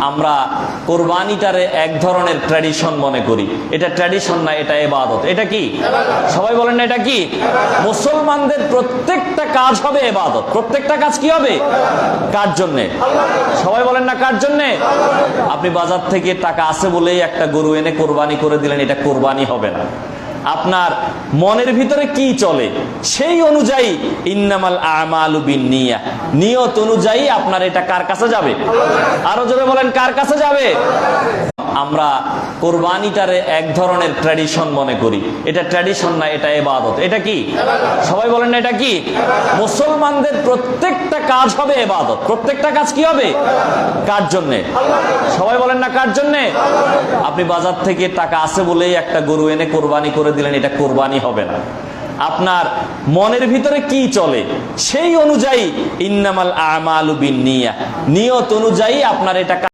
আমরা কোরবানিটারে এক ধরনের ট্র্যাডিশন মনে করি। এটা ট্র্যাডিশন না, এটা ইবাদত। এটা কি? সবাই বলেন না এটা কি? মুসলমানদের প্রত্যেকটা কাজ হবে ইবাদত। প্রত্যেকটা কাজ কি হবে? কার জন্যে? সবাই বলেন না কার জন্যে? আপনি বাজার থেকে টাকা আছে বলেই একটা গরু এনে কোরবানি করে দিলেন, এটা কোরবানি হবে না। আপনার মনের ভিতরে কি চলে সেই অনুযায়ী, ইন্নামাল আমালু বিন্নিয়াহ, নিয়ত অনুযায়ী আপনার এটা কার কাছে যাবে? আরো জোরে বলেন, কার কাছে যাবে? আমরা কোরবানিটারে এক ধরনের ট্র্যাডিশন মনে করি। এটা ট্র্যাডিশন না, এটা ইবাদত। এটা কি? সবাই বলেন না এটা কি? মুসলমানদের প্রত্যেকটা কাজ হবে ইবাদত। প্রত্যেকটা কাজ কি হবে? কার জন্যে? সবাই বলেন না কার জন্যে? আপনি বাজার থেকে টাকা আছে বলেই একটা গরু এনে কোরবানি করে দিলেন, এটা কোরবানি হবে না। আপনার মনের ভিতরে কি চলে সেই অনুযায়ী, ইন্নামাল আমালু বিন্নিয়াহ, নিয়ত অনুযায়ী আপনার এটা